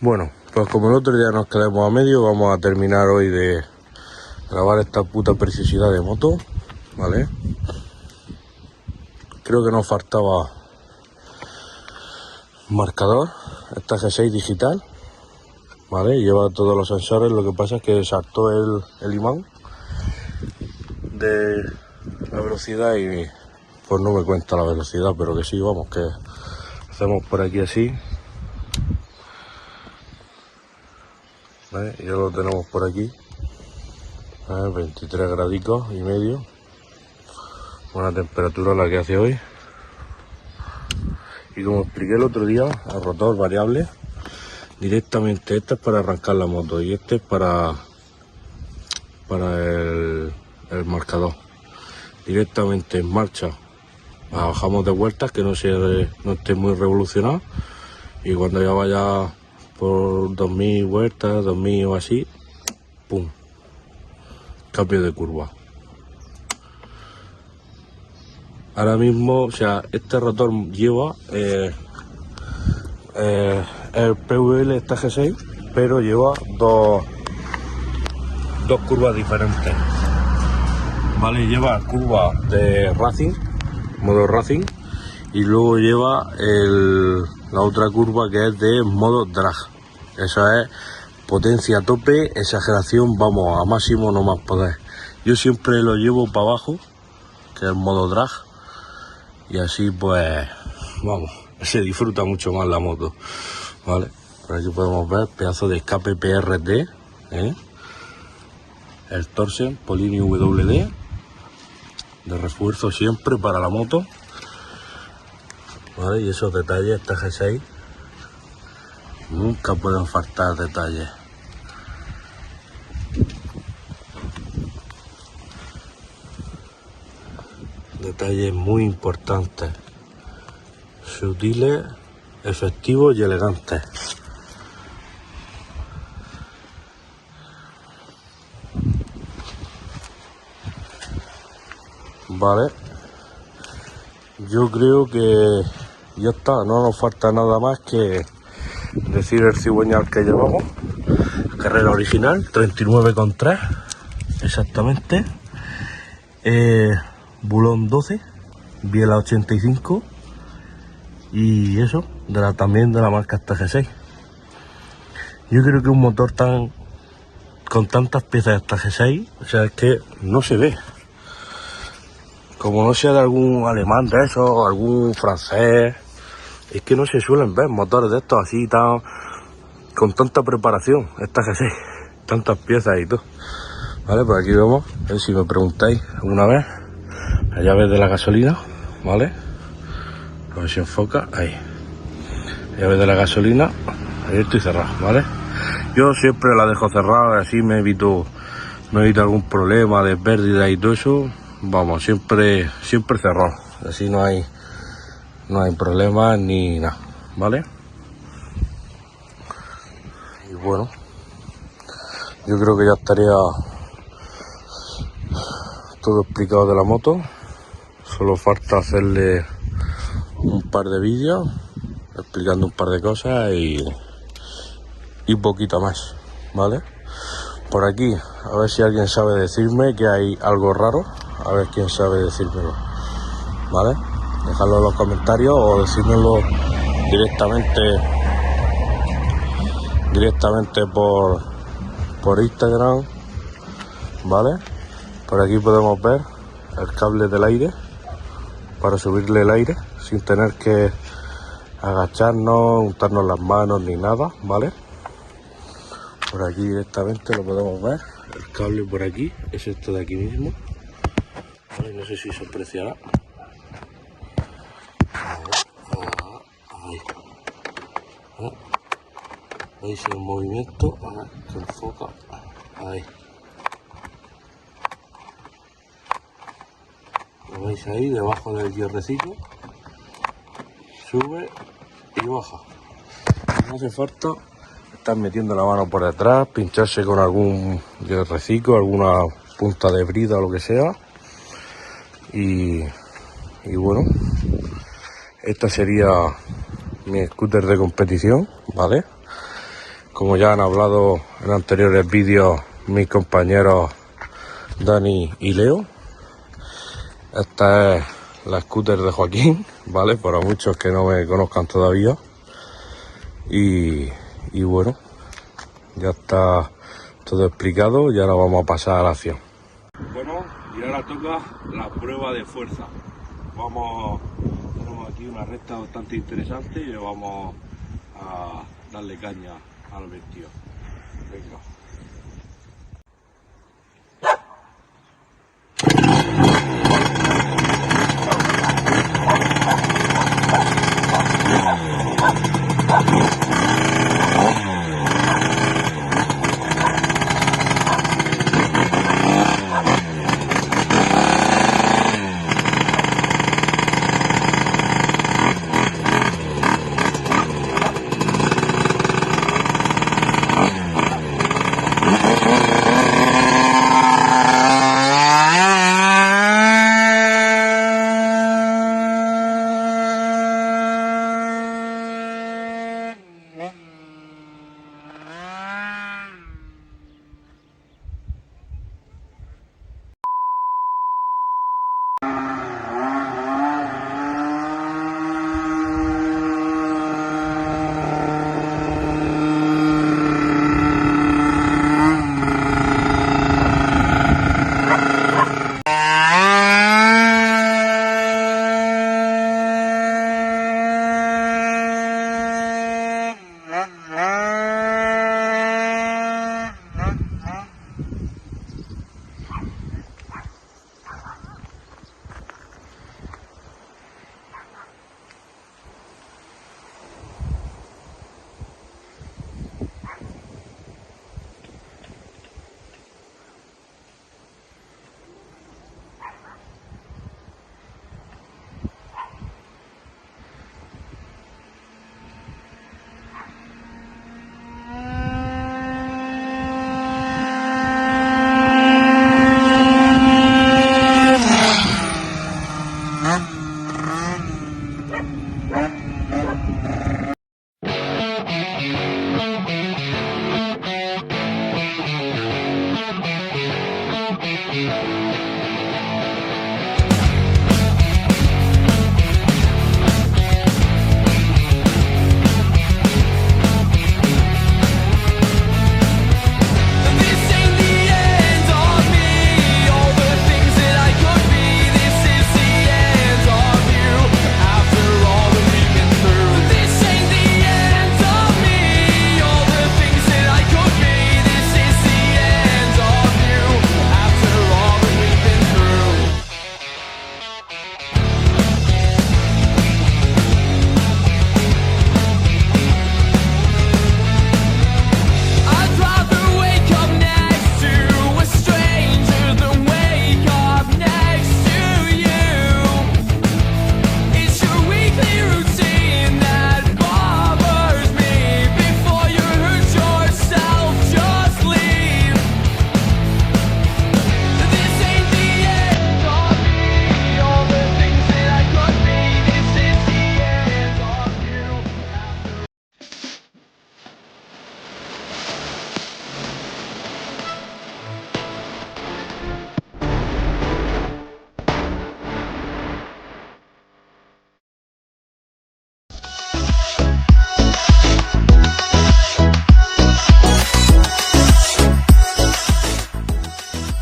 Bueno, pues como el otro día nos quedamos a medio, vamos a terminar hoy de grabar esta puta preciosidad de moto, ¿vale? Creo que nos faltaba marcador, esta G6 digital, ¿vale? Lleva todos los sensores, lo que pasa es que saltó el imán de la velocidad y pues no me cuenta la velocidad, pero que sí, vamos, que hacemos por aquí así, ¿vale? Ya lo tenemos por aquí, 23 gradicos y medio, buena temperatura la que hace hoy. Y como expliqué el otro día, el rotor variable, directamente este es para arrancar la moto y este es para el marcador. Directamente en marcha la bajamos de vueltas, que no esté muy revolucionado, y cuando ya vaya por 2000 vueltas, 2000 o así, pum, cambio de curva. Ahora mismo, o sea, este rotor lleva el PVL, esta G6, pero lleva dos curvas diferentes, ¿vale? Lleva curva de racing, modo racing, y luego lleva la otra curva que es de modo drag. Esa es potencia a tope, exageración, vamos, a máximo no más poder. Yo siempre lo llevo para abajo, que es el modo drag, y así pues, vamos, se disfruta mucho más la moto, ¿vale? Por aquí podemos ver pedazo de escape PRT, el Torsen Polini WD, de refuerzo siempre para la moto, ¿vale? Y esos detalles, esta G6, nunca pueden faltar detalles. Detalles muy importantes, sutiles, efectivos y elegantes. Vale, yo creo que ya está, no nos falta nada más que decir el cigüeñal que llevamos. Carrera original, 39,3 exactamente, bulón 12, biela 85, y eso, también de la marca G6. Yo creo que un motor con tantas piezas de G6, o sea, es que no se ve. Como no sea de algún alemán de esos, algún francés, es que no se suelen ver motores de estos así, con tanta preparación, esta G6, tantas piezas y todo. Vale, pues aquí vemos, a ver si me preguntáis alguna vez, la llave de la gasolina, ¿vale? A ver si enfoca, ahí. La llave de la gasolina, abierto y cerrado, ¿vale? Yo siempre la dejo cerrada, así me evito algún problema de pérdida y todo eso. Vamos, siempre cerrado, así no hay problemas ni nada, ¿vale? Y bueno, yo creo que ya estaría todo explicado de la moto. Solo falta hacerle un par de vídeos explicando un par de cosas y poquito más, ¿vale? Por aquí, a ver si alguien sabe decirme que hay algo raro, a ver quién sabe decírmelo, ¿vale? Dejadlo en los comentarios o decírmelo directamente por Instagram, ¿vale? Por aquí podemos ver el cable del aire para subirle el aire sin tener que agacharnos, untarnos las manos ni nada, ¿vale? Por aquí directamente lo podemos ver, el cable por aquí, es esto de aquí mismo, ¿vale? No sé si se apreciará. Ahí. ¿Veis el movimiento? A ver, que enfoca. Ahí. ¿Lo veis ahí? Debajo del hierrecito. Sube y baja. No hace falta estar metiendo la mano por detrás, pincharse con algún hierrecito, alguna punta de brida o lo que sea. Y bueno, esta sería mi scooter de competición, ¿vale? como ya han hablado en anteriores vídeos mis compañeros Dani y Leo. Esta es la scooter de Joaquín, ¿vale? Para muchos que no me conozcan todavía. Y bueno, ya está todo explicado y ahora vamos a pasar a la acción. Bueno, y ahora toca la prueba de fuerza. Tenemos aquí una recta bastante interesante y vamos a darle caña al vestido. Venga.